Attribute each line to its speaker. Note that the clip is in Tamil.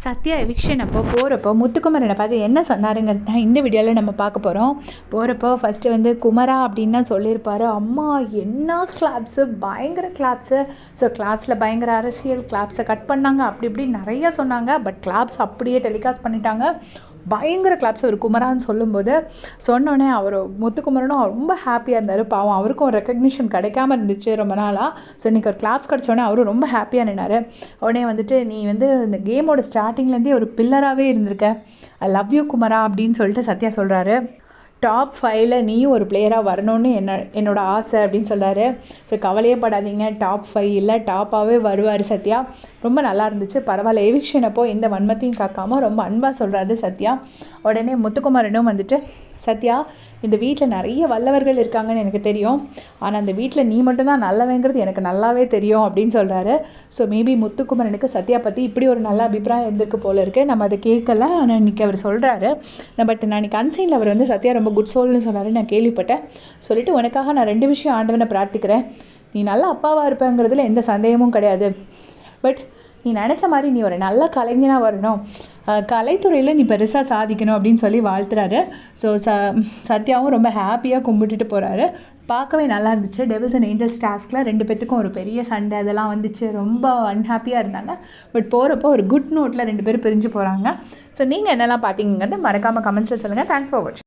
Speaker 1: சத்யா எவிக்ஷன் அப்போ போகிறப்போ முத்துக்குமரனை பார்த்து என்ன சொன்னாருங்கிறது தான் இந்த வீடியோவில் நம்ம பார்க்க போகிறோம். போகிறப்போ ஃபஸ்ட்டு வந்து குமரா அப்படின்னு தான் சொல்லியிருப்பார். அம்மா என்ன கிளாப்ஸு, பயங்கர கிளாப்ஸு. ஸோ கிளாப்ஸில் பயங்கர அரசியல், கிளாப்ஸை கட் பண்ணாங்க, அப்படி இப்படி நிறைய சொன்னாங்க. பட் கிளாப்ஸ் அப்படியே டெலிகாஸ்ட் பண்ணிட்டாங்க. பயங்கர கிளாப்ஸ் ஒரு குமரான்னு சொல்லும்போது சொன்னோடனே அவர் முத்துக்குமரனும் ரொம்ப ஹாப்பியாக இருந்தார். பாவம் அவருக்கும் ஒரு ரெக்கக்னிஷன் கிடைக்காம இருந்துச்சு ரொம்ப நாளாக. ஸோ இன்றைக்கி ஒரு கிளாப்ஸ் கிடச்சோடனே அவரும் ரொம்ப ஹாப்பியாக நின்னார். உடனே வந்துட்டு நீ வந்து இந்த கேமோட ஸ்டார்டிங்லேருந்தே ஒரு பில்லராகவே இருந்திருக்க, ஐ லவ் யூ குமரா அப்படின்னு சொல்லிட்டு சத்யா சொல்கிறாரு. டாப் 5ல் நீயும் ஒரு பிளேயராக வரணும்னு என்னோட ஆசை அப்படின்னு சொல்கிறாரு. ஸோ கவலையே படாதீங்க, டாப் 5 இல்லை டாப்பாகவே வருவார் சத்யா. ரொம்ப நல்லா இருந்துச்சு. பரவாயில்ல, எவிக்ஷன் அப்போ எந்த வன்மத்தையும் காக்காமல் ரொம்ப அன்பாக சொல்கிறாரு சத்யா. உடனே முத்துக்குமரனும் வந்துட்டு சத்யா, இந்த வீட்டில் நிறைய வல்லவர்கள் இருக்காங்கன்னு எனக்கு தெரியும், ஆனால் அந்த வீட்டில் நீ மட்டும்தான் நல்லவங்கிறது எனக்கு நல்லாவே தெரியும் அப்படின்னு சொல்கிறாரு. ஸோ மேபி முத்துக்குமரனுக்கு சத்யா பற்றி இப்படி ஒரு நல்ல அபிப்பிராயம் இருந்திருக்கு போல இருக்குது. நம்ம அதை கேட்கல, ஆனால் இன்றைக்கி அவர் சொல்கிறாரு. பட் நான் இன்றைக்கி அன்சைனில் அவர் வந்து சத்யா ரொம்ப குட் சோல்னு சொன்னார், நான் கேள்விப்பட்டேன். சொல்லிவிட்டு உனக்காக நான் 2 விஷயம் ஆண்டவனை பிரார்த்திக்கிறேன். நீ நல்ல அப்பாவாக இருப்பேங்கிறதுல எந்த சந்தேகமும் கிடையாது. பட் நீ நினச்ச மாதிரி நீ ஒரு நல்ல கலைஞனாக வரணும், கலைத்துறையில் நீ பெருசாக சாதிக்கணும் அப்படின்னு சொல்லி வாழ்த்துறாரு. ஸோ சத்யாவும் ரொம்ப ஹாப்பியாக கும்பிட்டுட்டு போகிறாரு. பார்க்கவே நல்லா இருந்துச்சு. டெவில்ஸ் அண்ட் ஏஞ்சல்ஸ் டாஸ்கில் 2 பேத்துக்கும் ஒரு பெரிய சண்டை அதெல்லாம் வந்துச்சு. ரொம்ப அன்ஹாப்பியாக இருந்தாங்க. பட் போகிறப்போ ஒரு குட் நோட்டில் 2 பேரும் பிரிஞ்சு போகிறாங்க. ஸோ நீங்கள் என்னெல்லாம் பார்த்தீங்கிறது மறக்காமல் கமெண்ட்ஸில் சொல்லுங்கள். தேங்க்ஸ் ஃபார் வாட்சிங்.